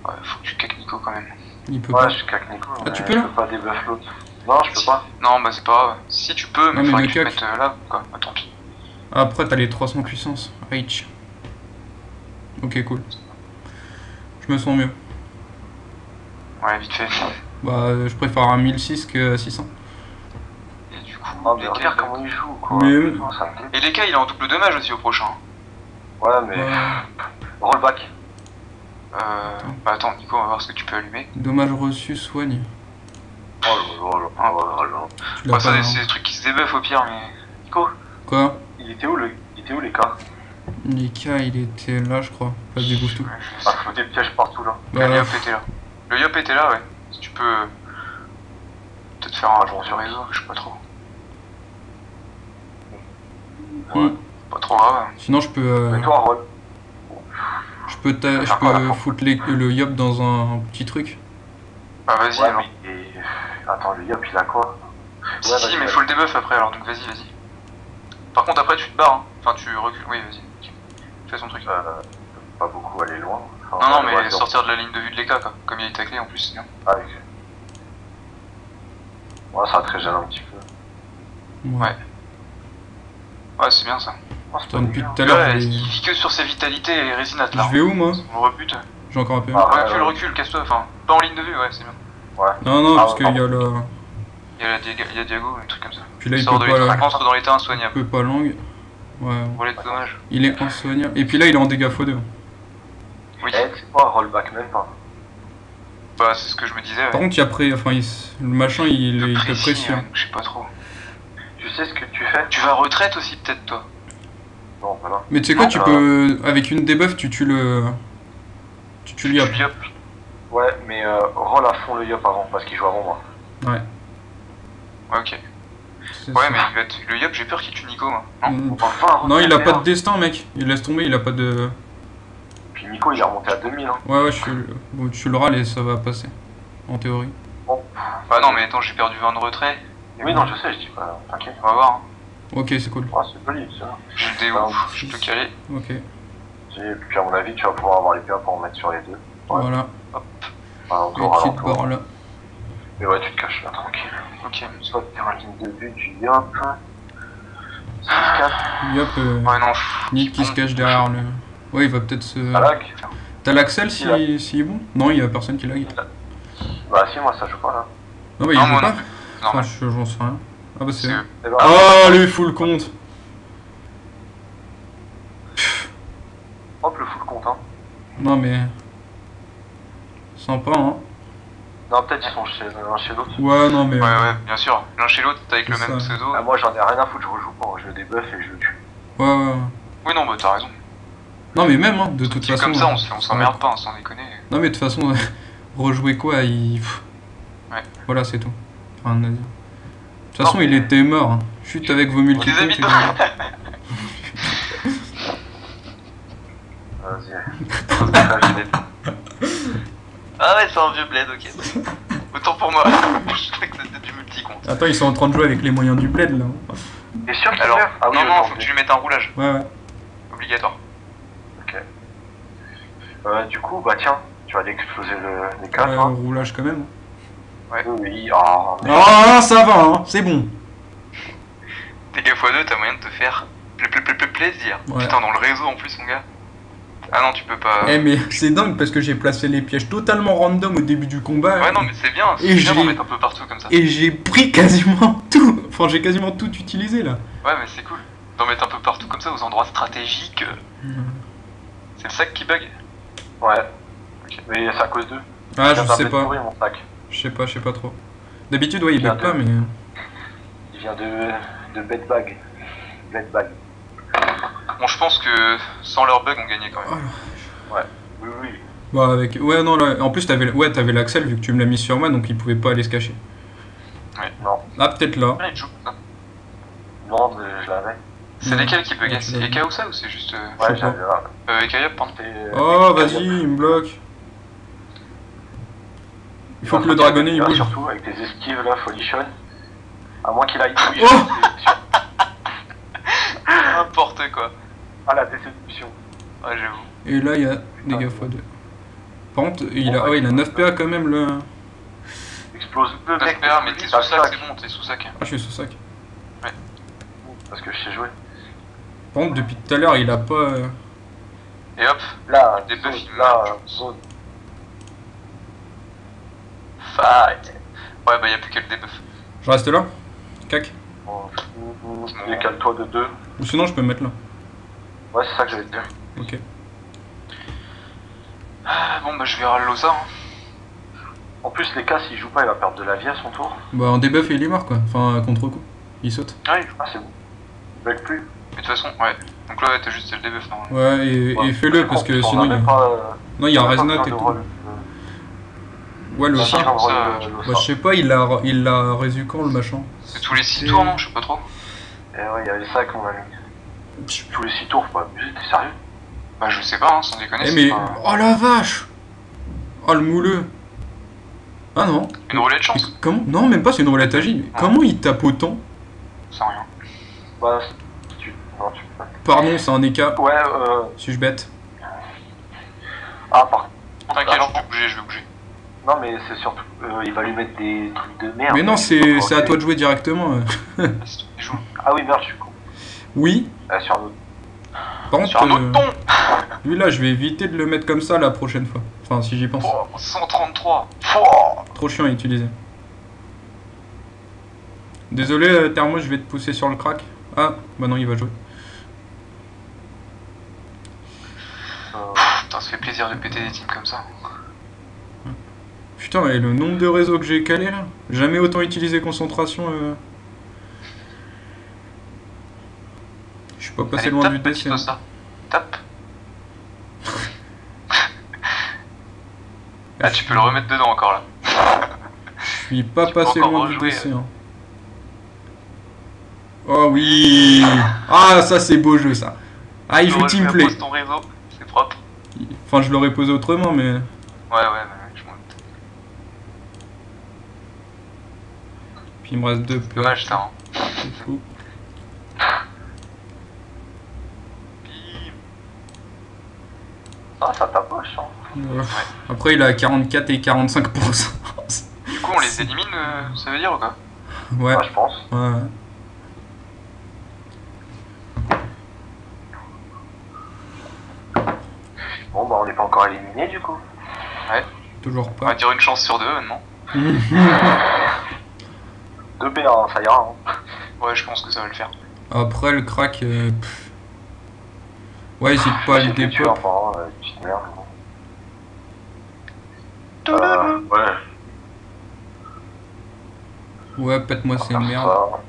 [SPEAKER 3] Ouais, faut que tu caques Nico quand même.
[SPEAKER 2] Il peut
[SPEAKER 1] Ouais,
[SPEAKER 2] pas.
[SPEAKER 1] je caque Nico.
[SPEAKER 2] Ah,
[SPEAKER 1] mais
[SPEAKER 2] tu peux,
[SPEAKER 1] je
[SPEAKER 2] là
[SPEAKER 1] peux pas débuff l'autre. Non, je peux pas.
[SPEAKER 3] Non, bah c'est pas grave. Si tu peux, mais
[SPEAKER 2] Non, mais
[SPEAKER 3] faudrait
[SPEAKER 2] le
[SPEAKER 3] que tu te
[SPEAKER 2] cac.
[SPEAKER 3] mettes là, quoi. Ah, tant pis.
[SPEAKER 2] Après, t'as les 300 puissance. H. Ok, cool. Je me sens mieux.
[SPEAKER 3] Ouais, vite fait.
[SPEAKER 2] Bah, je préfère un 1006 que 600.
[SPEAKER 3] Et du coup,
[SPEAKER 1] Oh, mais
[SPEAKER 3] les
[SPEAKER 1] regarde
[SPEAKER 3] cas,
[SPEAKER 1] comment il joue, quoi.
[SPEAKER 2] Mais-
[SPEAKER 1] Putain, ça me
[SPEAKER 3] Et les cas, il est en double dommage aussi au prochain.
[SPEAKER 1] Ouais, mais. Rollback.
[SPEAKER 3] Bah attends, Nico, on va voir ce que tu peux allumer.
[SPEAKER 2] Dommage reçu, soigne.
[SPEAKER 1] Oh là là là là là.
[SPEAKER 2] Tu l'as
[SPEAKER 3] Ouais, ça,
[SPEAKER 2] pas.
[SPEAKER 3] c'est des trucs qui se débuffent au pire, mais.
[SPEAKER 1] Nico,
[SPEAKER 2] Quoi?
[SPEAKER 1] il était où les cas?
[SPEAKER 2] Nika, il était là, je crois. Place du Gouftou.
[SPEAKER 3] Ouais, je
[SPEAKER 1] Ah,
[SPEAKER 3] sais.
[SPEAKER 1] faut des pièges partout là.
[SPEAKER 2] Bah,
[SPEAKER 3] Le yop était là. Le yop était là, ouais. Si tu peux. Peut-être faire un jour sur réseau, je sais pas trop.
[SPEAKER 2] hmm.
[SPEAKER 3] Pas trop grave.
[SPEAKER 2] Sinon, je peux.
[SPEAKER 1] Mais toi, roll.
[SPEAKER 2] Je peux foutre le yop dans un petit truc.
[SPEAKER 3] Bah vas-y
[SPEAKER 1] Ouais,
[SPEAKER 3] alors.
[SPEAKER 1] mais. Attends, le yop, il a quoi?
[SPEAKER 3] Si,
[SPEAKER 1] Ouais,
[SPEAKER 3] si,
[SPEAKER 1] vas-y,
[SPEAKER 3] mais
[SPEAKER 1] vas-y.
[SPEAKER 3] faut le debuff après alors, donc vas-y, vas-y. Par contre, après tu te barres, hein. Enfin, tu recules. Oui, vas-y. Ok. Fais son truc.
[SPEAKER 1] Pas beaucoup aller loin. Enfin,
[SPEAKER 3] Non, non, mais
[SPEAKER 1] ouais,
[SPEAKER 3] sortir de la ligne de vue de l'EK, quoi. Comme il est taclé en plus, c'est bien.
[SPEAKER 1] Ah, ok. Ouais, ça te régène un petit peu.
[SPEAKER 2] Ouais.
[SPEAKER 3] Ouais, c'est bien ça.
[SPEAKER 1] Oh, c'est
[SPEAKER 2] Putain,
[SPEAKER 1] pas
[SPEAKER 2] depuis
[SPEAKER 1] bien.
[SPEAKER 2] tout à l'heure,
[SPEAKER 3] Ouais,
[SPEAKER 2] je
[SPEAKER 3] il vit que sur ses vitalités et résinates là.
[SPEAKER 2] vais où, moi?
[SPEAKER 3] On rebute.
[SPEAKER 2] J'ai encore un peu.
[SPEAKER 1] Ah,
[SPEAKER 3] Recule, recule, casse-toi. Enfin, pas en ligne de vue, ouais, c'est bien.
[SPEAKER 1] Ouais.
[SPEAKER 2] Non, non,
[SPEAKER 1] Ah,
[SPEAKER 2] parce qu'il y a
[SPEAKER 1] pardon.
[SPEAKER 2] la.
[SPEAKER 3] Il y a Diago, un truc comme ça.
[SPEAKER 2] Puis là, il
[SPEAKER 3] Sors
[SPEAKER 2] peut
[SPEAKER 3] de
[SPEAKER 2] pas.
[SPEAKER 3] l'état, rentre dans l'état
[SPEAKER 2] Il
[SPEAKER 3] insoignable.
[SPEAKER 2] peut pas langue. Ouais.
[SPEAKER 3] Volet de dommage.
[SPEAKER 2] Il est insoignable. Et puis là, il est en dégâts x2.
[SPEAKER 3] Oui.
[SPEAKER 1] Eh, c'est pas un rollback, même pas.
[SPEAKER 3] Bah, c'est ce que je me disais.
[SPEAKER 2] Par
[SPEAKER 3] Ouais.
[SPEAKER 2] contre, il y a pré... enfin, le machin, il te
[SPEAKER 3] Précis,
[SPEAKER 2] précise.
[SPEAKER 3] donc je sais pas trop.
[SPEAKER 1] Tu sais ce que tu fais?
[SPEAKER 3] Tu vas à retraite aussi, peut-être, toi.
[SPEAKER 1] Non, voilà.
[SPEAKER 2] Mais tu sais quoi,
[SPEAKER 3] Non,
[SPEAKER 2] tu peux. Avec une debuff, tu tues le. Tu tues le yop.
[SPEAKER 1] Ah,
[SPEAKER 3] Yop.
[SPEAKER 1] Ouais, mais roll à fond le yop avant, parce qu'il joue avant moi.
[SPEAKER 2] Ouais.
[SPEAKER 3] Ouais, ok.
[SPEAKER 2] C'est
[SPEAKER 3] Ouais,
[SPEAKER 2] ça.
[SPEAKER 3] mais il va le Yop, j'ai peur qu'il tue Nico, moi. Non
[SPEAKER 2] Mm.
[SPEAKER 1] Enfin,
[SPEAKER 2] Non, il a pas de
[SPEAKER 1] merde.
[SPEAKER 2] destin, mec. Il laisse tomber, il a pas de.
[SPEAKER 1] Puis Nico, il est remonté à 2000, hein.
[SPEAKER 2] Ouais, ouais, bon, tu le râles et ça va passer. En théorie.
[SPEAKER 3] Bah non, mais attends, j'ai perdu 20 de retrait.
[SPEAKER 1] Oui, non, je sais, je dis pas, t'inquiète.
[SPEAKER 3] On va voir. Hein.
[SPEAKER 2] Ok, c'est cool.
[SPEAKER 1] Ouais, c'est joli, ça.
[SPEAKER 3] J'ai le déouf, je peux caler.
[SPEAKER 2] Ok.
[SPEAKER 1] Et puis, à mon avis, tu vas pouvoir avoir les PA pour en mettre sur les deux. Ouais.
[SPEAKER 2] Voilà.
[SPEAKER 1] Enfin, encore
[SPEAKER 2] Petite
[SPEAKER 1] alentour.
[SPEAKER 2] barre là.
[SPEAKER 1] Mais ouais, tu te caches là, tranquille.
[SPEAKER 3] Ok.
[SPEAKER 1] Soit t'es en ligne de vue du yop. 6-4.
[SPEAKER 2] Yop,
[SPEAKER 3] Ouais, non.
[SPEAKER 2] Nick qui se cache derrière le. Ouais, il va peut-être se.
[SPEAKER 1] Alak.
[SPEAKER 2] T'as l'Axel
[SPEAKER 1] Il a-
[SPEAKER 2] s'il est bon? Non, il y a personne qui lag.
[SPEAKER 1] Bah, si, moi, ça joue pas là.
[SPEAKER 2] Non, bah il
[SPEAKER 3] Non,
[SPEAKER 2] joue
[SPEAKER 3] moi
[SPEAKER 2] pas.
[SPEAKER 3] non plus.
[SPEAKER 2] Enfin,
[SPEAKER 3] Normal.
[SPEAKER 2] j'en sais rien. Ah bah c'est.
[SPEAKER 3] C'est
[SPEAKER 1] Eh ben,
[SPEAKER 2] Oh, lui, full compte.
[SPEAKER 1] hop, le full compte, hein.
[SPEAKER 2] Non mais. Sympa, hein.
[SPEAKER 1] Non, peut-être ils sont chez l'un chez l'autre.
[SPEAKER 2] Ouais, non, mais.
[SPEAKER 3] Ouais, bien sûr. L'un chez l'autre, avec le
[SPEAKER 2] C'est
[SPEAKER 3] même
[SPEAKER 2] ça.
[SPEAKER 3] pseudo.
[SPEAKER 1] Ah, moi j'en ai rien à foutre, je rejoue pas, je le débuff et je le tue.
[SPEAKER 2] Ouais, ouais, ouais.
[SPEAKER 3] Oui, non, bah t'as raison.
[SPEAKER 2] Non, mais même, hein, de toute
[SPEAKER 3] Type
[SPEAKER 2] façon.
[SPEAKER 3] comme ça, on s'emmerde pas, hein, sans déconner.
[SPEAKER 2] Non, mais de toute façon, rejouer quoi
[SPEAKER 3] Ouais.
[SPEAKER 2] Voilà, c'est tout. Rien à dire. De toute façon, il était mort. Hein. Chute avec vos multicomptes.
[SPEAKER 3] habitants.
[SPEAKER 1] Vas-y.
[SPEAKER 3] Ah ouais, c'est un vieux bled, ok. Autant pour moi. Je crois que c'était du multi-compte.
[SPEAKER 2] Attends, ils sont en train de jouer avec les moyens du bled là.
[SPEAKER 1] T'es sûr qu'il
[SPEAKER 3] Alors,
[SPEAKER 1] meurt? Ah oui,
[SPEAKER 3] non,
[SPEAKER 1] attends,
[SPEAKER 3] faut que tu lui mettes un roulage.
[SPEAKER 2] Ouais, ouais.
[SPEAKER 3] Obligatoire.
[SPEAKER 1] Ok. Du coup, bah tiens, tu vas aller exploser les
[SPEAKER 2] Ouais,
[SPEAKER 1] cases. Hein.
[SPEAKER 2] roulage quand même.
[SPEAKER 1] Oui, ah.
[SPEAKER 2] Ah, ça va, hein, c'est bon.
[SPEAKER 3] T'es x2, t'as moyen de te faire plaisir.
[SPEAKER 2] Ouais.
[SPEAKER 3] Putain, dans le réseau en plus, mon gars. Ah non, tu peux pas.
[SPEAKER 2] Eh, mais c'est dingue parce que j'ai placé les pièges totalement random au début du combat.
[SPEAKER 3] Ouais, non, mais c'est bien. C'est
[SPEAKER 2] Et
[SPEAKER 3] bien d'en
[SPEAKER 2] j'ai-
[SPEAKER 3] mettre un peu partout comme ça.
[SPEAKER 2] Et j'ai pris quasiment tout. Enfin, j'ai quasiment tout utilisé là.
[SPEAKER 3] Ouais, mais c'est cool. D'en mettre un peu partout comme ça, aux endroits stratégiques. C'est le sac qui bug.
[SPEAKER 1] Ouais. Mais c'est à cause d'eux.
[SPEAKER 2] Ah,
[SPEAKER 1] Il
[SPEAKER 2] je
[SPEAKER 1] vient d'un
[SPEAKER 2] sais
[SPEAKER 1] bed
[SPEAKER 2] pas.
[SPEAKER 1] pourri, mon sac.
[SPEAKER 2] Je sais pas trop. D'habitude, ouais, il
[SPEAKER 1] Bien
[SPEAKER 2] bug pas,
[SPEAKER 1] de-
[SPEAKER 2] mais.
[SPEAKER 1] Il vient de bedbag. Bedbag.
[SPEAKER 3] Bon, je pense que sans leur bug, on gagnait quand même.
[SPEAKER 1] Oui, oui.
[SPEAKER 2] Bah, avec. Ouais, non, là. En plus, t'avais l'Axel vu que tu me l'as mis sur moi, donc il pouvait pas aller se cacher.
[SPEAKER 1] Non.
[SPEAKER 2] Ah, peut-être là.
[SPEAKER 3] Ah, il joue. Non.
[SPEAKER 1] Non, mais je l'avais.
[SPEAKER 3] C'est
[SPEAKER 2] Ouais.
[SPEAKER 3] lesquels qui buguaient?
[SPEAKER 2] Ouais, tu
[SPEAKER 3] C'est
[SPEAKER 2] l'as
[SPEAKER 3] EK ou ça ou c'est juste.
[SPEAKER 2] Je sais
[SPEAKER 1] Ouais, j'avais là.
[SPEAKER 3] EK, pardon.
[SPEAKER 2] Oh, vas-y, il me bloque. Il faut que le dragonnet il bouge.
[SPEAKER 1] Surtout avec tes esquives là, folichon. À moins qu'il aille touiller.
[SPEAKER 2] Oh
[SPEAKER 3] N'importe quoi.
[SPEAKER 1] Ah, la déception.
[SPEAKER 3] Ouais, j'avoue.
[SPEAKER 2] Et là, il y a dégâts x2. Par contre, il a, il a 9 PA quand même là.
[SPEAKER 1] Explose deux mecs.
[SPEAKER 3] T'espères, mais t'es sous sac, c'est bon, t'es sous sac.
[SPEAKER 2] Ah, je suis sous sac.
[SPEAKER 1] Parce que je sais jouer.
[SPEAKER 2] Par contre, depuis tout à l'heure, il a pas.
[SPEAKER 3] Et hop,
[SPEAKER 1] Là,
[SPEAKER 3] Des buffs,
[SPEAKER 1] zone,
[SPEAKER 3] il
[SPEAKER 1] là,
[SPEAKER 3] meurt.
[SPEAKER 1] zone.
[SPEAKER 3] fight. Ouais, bah y'a plus qu'à le debuff.
[SPEAKER 2] Je reste là. Cac.
[SPEAKER 1] Bon, décale-toi de 2.
[SPEAKER 2] Ou sinon, je peux me mettre là.
[SPEAKER 1] Ouais, c'est ça que j'allais te dire.
[SPEAKER 2] Ok.
[SPEAKER 3] Ah, bon, bah je vais râler ça. Hein.
[SPEAKER 1] En plus, les cas, s'il joue pas, il va perdre de la vie à son tour.
[SPEAKER 2] Bah, en debuff, il est mort quoi. Enfin, contre-coup. Il saute.
[SPEAKER 3] Ouais,
[SPEAKER 1] Ah, c'est bon. Avec plus.
[SPEAKER 3] mais de toute façon, ouais. Donc là, ouais, t'as juste le debuff normalement.
[SPEAKER 2] Ouais, et fais-le parce que sinon. Il y a... Non, il y a Resnat et tout. Ouais, le
[SPEAKER 3] Si,
[SPEAKER 2] chien.
[SPEAKER 3] pour ça,
[SPEAKER 2] Bah, je sais pas, il l'a résu quand le machin.
[SPEAKER 3] C'est tous les 6 tours, non? Je sais pas trop.
[SPEAKER 1] Et ouais, il y avait ça qu'on a mis. Tous les 6 tours, pas abusé, t'es sérieux?
[SPEAKER 3] Bah, je sais pas, hein, sans déconner.
[SPEAKER 2] Eh,
[SPEAKER 3] c'est
[SPEAKER 2] mais.
[SPEAKER 3] pas-
[SPEAKER 2] Oh la vache! Oh le mouleux! Ah non!
[SPEAKER 3] Une roulette de
[SPEAKER 2] Mais
[SPEAKER 3] chance,
[SPEAKER 2] comment? Non, même pas, c'est une roulette agile. Mais comment il tape autant?
[SPEAKER 3] sans rien.
[SPEAKER 1] Bah, non, tu peux pas.
[SPEAKER 2] Pardon, c'est un EK.
[SPEAKER 1] Ouais,
[SPEAKER 2] Suis-je bête?
[SPEAKER 1] Ah, par
[SPEAKER 3] T'inquiète,
[SPEAKER 1] alors,
[SPEAKER 3] je vais bouger.
[SPEAKER 1] non, mais c'est surtout. Il va lui mettre des trucs de merde.
[SPEAKER 2] Mais non, c'est à toi de jouer directement.
[SPEAKER 3] Ah, c'est toi qui joues.
[SPEAKER 1] Ah oui, merde, je suis con.
[SPEAKER 2] Oui.
[SPEAKER 1] Sur l'autre.
[SPEAKER 2] Par contre,
[SPEAKER 3] Sur un autre ton.
[SPEAKER 2] lui là, je vais éviter de le mettre comme ça la prochaine fois. Enfin, si j'y pense.
[SPEAKER 3] Oh, 133. Oh.
[SPEAKER 2] Trop chiant à utiliser. Désolé, Thermo, je vais te pousser sur le crack. Ah, bah non, il va jouer.
[SPEAKER 3] Putain, ça fait plaisir de péter des teams comme ça.
[SPEAKER 2] Putain, et le nombre de réseaux que j'ai calé là. Jamais autant utilisé concentration. Je suis pas passé
[SPEAKER 3] Allez,
[SPEAKER 2] loin
[SPEAKER 3] tape,
[SPEAKER 2] du
[SPEAKER 3] petit
[SPEAKER 2] DC.
[SPEAKER 3] ça. Tape. Ah, tu peux le remettre dedans encore là.
[SPEAKER 2] Je suis pas
[SPEAKER 3] Tu peux
[SPEAKER 2] passé
[SPEAKER 3] encore
[SPEAKER 2] loin du
[SPEAKER 3] rejouer,
[SPEAKER 2] DC. Hein. Oh oui. Ah, ça c'est beau jeu ça. Ah, il
[SPEAKER 3] Tu
[SPEAKER 2] joue
[SPEAKER 3] rejoues,
[SPEAKER 2] teamplay.
[SPEAKER 3] pose ton réseau, c'est propre.
[SPEAKER 2] Enfin, je l'aurais posé autrement, mais.
[SPEAKER 3] Ouais, je m'en doute.
[SPEAKER 2] Puis il me reste 2 PA.
[SPEAKER 3] Dommage ça. Hein.
[SPEAKER 2] C'est fou.
[SPEAKER 3] Bim.
[SPEAKER 1] Ah, ça tapoche, hein.
[SPEAKER 2] Après, il a 44 et 45%.
[SPEAKER 3] Du coup, on les élimine, ça veut dire ou quoi?
[SPEAKER 2] Ouais.
[SPEAKER 1] Ouais, je pense.
[SPEAKER 2] Ouais.
[SPEAKER 1] Bon, bah, on n'est pas encore éliminé du coup.
[SPEAKER 2] Toujours
[SPEAKER 3] On va
[SPEAKER 2] pas.
[SPEAKER 3] dire une chance sur deux maintenant.
[SPEAKER 1] 2B, hein, ça ira. Hein.
[SPEAKER 3] Ouais, je pense que ça va le faire.
[SPEAKER 2] Après, le crack. Ouais, hésite pas à le
[SPEAKER 1] J'ai fait tuer un
[SPEAKER 2] dépop.
[SPEAKER 1] peu, hein, petite merde. Ouais.
[SPEAKER 2] Ouais, pète-moi, c'est une
[SPEAKER 1] Faire
[SPEAKER 2] merde.
[SPEAKER 1] ça.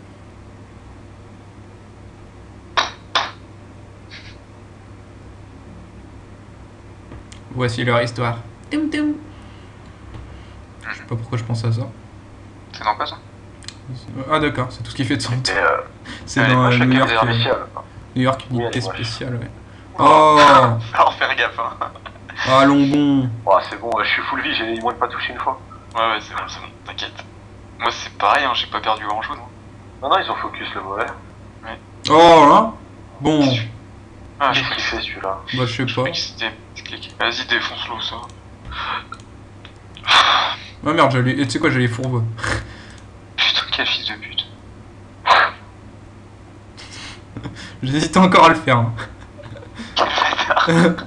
[SPEAKER 2] Voici leur histoire. Toum toum. Je sais pas pourquoi je pense à ça.
[SPEAKER 3] C'est dans quoi ça?
[SPEAKER 2] Ah d'accord, c'est tout ce qui fait de son
[SPEAKER 1] Et
[SPEAKER 2] temps. C'est
[SPEAKER 3] allez,
[SPEAKER 2] dans
[SPEAKER 3] moi, je fais
[SPEAKER 2] New
[SPEAKER 3] qu'un
[SPEAKER 2] York,
[SPEAKER 1] spécial.
[SPEAKER 2] New York,
[SPEAKER 1] Oui,
[SPEAKER 2] unité
[SPEAKER 1] allez, moi, je-
[SPEAKER 2] spéciale, ouais. Oh,
[SPEAKER 3] Alors faire gaffe hein.
[SPEAKER 2] allons bon.
[SPEAKER 1] Oh, c'est bon, je suis full vie, j'ai moins de pas touché une fois.
[SPEAKER 3] Ouais c'est bon, t'inquiète. Moi c'est pareil, hein, j'ai pas perdu grand chose.
[SPEAKER 1] Non, non, ils ont focus le mauvais.
[SPEAKER 2] Oh là. Bon,
[SPEAKER 3] Ah je
[SPEAKER 1] Qu'est-ce qu'il fait celui-là?
[SPEAKER 2] bah je sais pas.
[SPEAKER 3] croyais que c'était clic. Vas-y défonce-le ça.
[SPEAKER 2] Ah merde, j'allais. Et tu sais quoi, j'allais fourbe.
[SPEAKER 3] Putain quel fils de pute.
[SPEAKER 2] J'hésitais encore à le faire. hein.
[SPEAKER 3] Quel bâtard.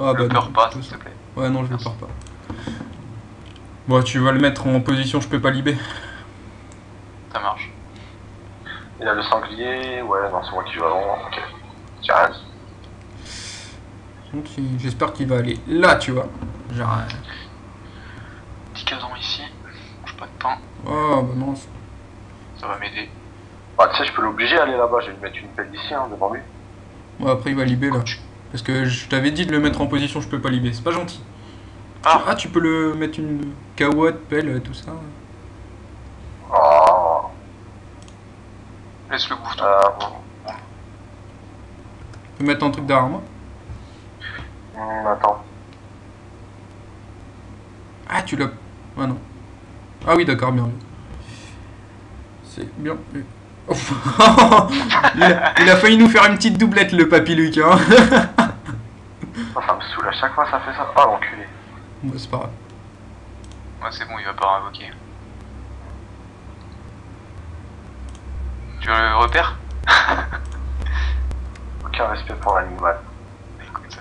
[SPEAKER 2] Ah
[SPEAKER 3] Le pleure
[SPEAKER 2] non,
[SPEAKER 3] pas
[SPEAKER 2] c'est
[SPEAKER 3] s'il te plaît.
[SPEAKER 2] Ouais, non, je le pleure pas. Bon, tu vas le mettre en position, je peux pas libérer.
[SPEAKER 3] Ça marche.
[SPEAKER 1] Il a le sanglier, ouais, non, c'est moi qui joue avant, ok. Tiens,
[SPEAKER 2] Donc, j'espère qu'il va aller là, tu vois. Genre.
[SPEAKER 3] Petit cason ici. Mange pas de pain.
[SPEAKER 2] Oh, bah non.
[SPEAKER 3] Ça va m'aider.
[SPEAKER 1] bah, tu sais, je peux l'obliger à aller là-bas, je vais lui mettre une pelle d'ici, hein, devant lui.
[SPEAKER 2] Bon, après, il va libérer là. Parce que je t'avais dit de le mettre en position, je peux pas libérer. C'est pas gentil.
[SPEAKER 3] Ah.
[SPEAKER 2] Tu peux le mettre une caouette, pelle, tout ça.
[SPEAKER 1] Oh,
[SPEAKER 3] Laisse le bouton.
[SPEAKER 1] bon.
[SPEAKER 2] Tu peux mettre un truc derrière moi.
[SPEAKER 1] Attends.
[SPEAKER 2] Ah, tu l'as. Ah non. Ah oui, d'accord, bien vu. C'est bien vu. Oh. il a failli nous faire une petite doublette, le papy Luc. Hein.
[SPEAKER 1] Oh, ça me saoule à chaque fois, ça fait ça. Oh, l'enculé.
[SPEAKER 2] Bah, c'est pas grave.
[SPEAKER 3] Ouais c'est bon il va pas invoquer. Tu veux le repère?
[SPEAKER 1] Aucun respect pour l'animal.
[SPEAKER 3] Écoute.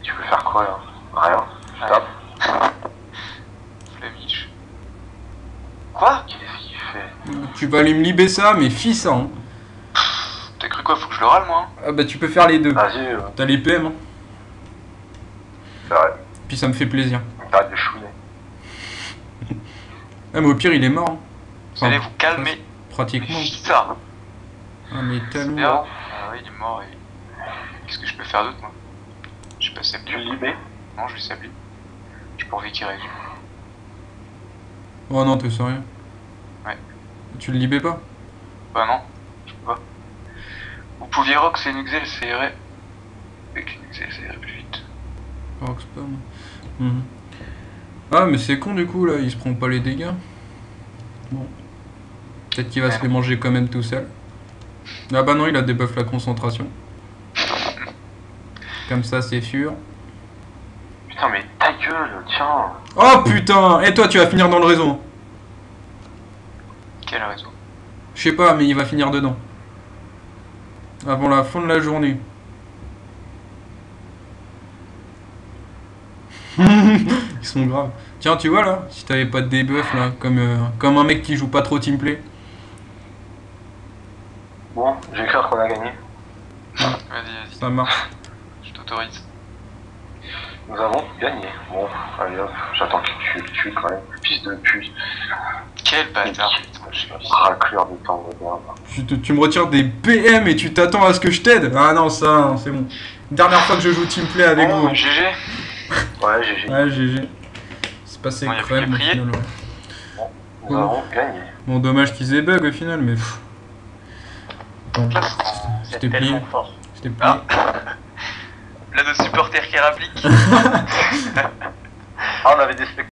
[SPEAKER 1] Tu veux faire quoi, là? Rien. Je tape.
[SPEAKER 3] Flamiche. Quoi?
[SPEAKER 1] Qu'est-ce qu'il fait?
[SPEAKER 2] Tu vas aller me libérer ça, mais fils, hein.
[SPEAKER 3] T'as cru quoi? Faut que je le râle moi hein?
[SPEAKER 2] Ah bah, tu peux faire les deux.
[SPEAKER 1] Vas-y,
[SPEAKER 2] T'as les PM, hein.
[SPEAKER 1] c'est vrai.
[SPEAKER 2] Puis ça me fait plaisir.
[SPEAKER 1] T'arrêtes de chouiner.
[SPEAKER 2] Ah, mais au pire, il est mort. Hein.
[SPEAKER 3] Vous allez vous calmer.
[SPEAKER 2] Pratiquement.
[SPEAKER 3] Ça.
[SPEAKER 2] Ah, mais tellement.
[SPEAKER 3] Merde. Ah oui il est mort et... Qu'est-ce que je peux faire d'autre moi? J'ai pas sabli.
[SPEAKER 1] Tu le libères?
[SPEAKER 3] Non je vais sabli. Je pourrais qu'il réagisse.
[SPEAKER 2] Oh non, t'es sérieux?
[SPEAKER 3] Ouais.
[SPEAKER 2] Tu le libères pas?
[SPEAKER 3] Bah non, je peux pas. Vous pouviez rock, c'est une Excel, ça irait. Avec une Excel, ça irait plus vite.
[SPEAKER 2] Rock spam. Mhm. Ah, mais c'est con du coup là, il se prend pas les dégâts. Bon. Peut-être qu'il va se les manger quand même tout seul. Ah bah non, il a débuff la concentration. Comme ça, c'est sûr.
[SPEAKER 1] Putain, mais ta gueule, tiens.
[SPEAKER 2] Oh putain! Et toi, tu vas finir dans le réseau.
[SPEAKER 3] Quel réseau?
[SPEAKER 2] Je sais pas, mais il va finir dedans. Avant la fin de la journée. Ils sont graves. Tiens, tu vois là, si t'avais pas de debuff là, comme un mec qui joue pas trop teamplay.
[SPEAKER 1] Bon, j'ai écrit qu'on a gagné.
[SPEAKER 3] Vas-y,
[SPEAKER 2] Ça marche.
[SPEAKER 3] je t'autorise.
[SPEAKER 1] Nous avons gagné. Bon, allez hop, j'attends que tu le tues quand même. Fils de pute.
[SPEAKER 3] Quel bâtard. Putain, je suis
[SPEAKER 1] Raclure de temps de merde.
[SPEAKER 2] Tu me retires des PM et tu t'attends à ce que je t'aide? Ah non, ça, c'est bon. Dernière fois que je joue teamplay avec vous.
[SPEAKER 3] Bon, GG.
[SPEAKER 1] Ouais, GG.
[SPEAKER 2] Ouais, GG. C'est passé
[SPEAKER 3] Bon, y a plus
[SPEAKER 2] crème
[SPEAKER 3] qu'à
[SPEAKER 2] au
[SPEAKER 3] prier.
[SPEAKER 2] final, ouais.
[SPEAKER 1] Nous avons gagné.
[SPEAKER 2] Bon, dommage qu'ils aient bug au final, mais. Pff. Bon, c'était plié.
[SPEAKER 1] fort.
[SPEAKER 2] C'était plié.
[SPEAKER 3] Ah. Là, de supporters qui rappliquent.
[SPEAKER 1] Ah, on avait des spectateurs.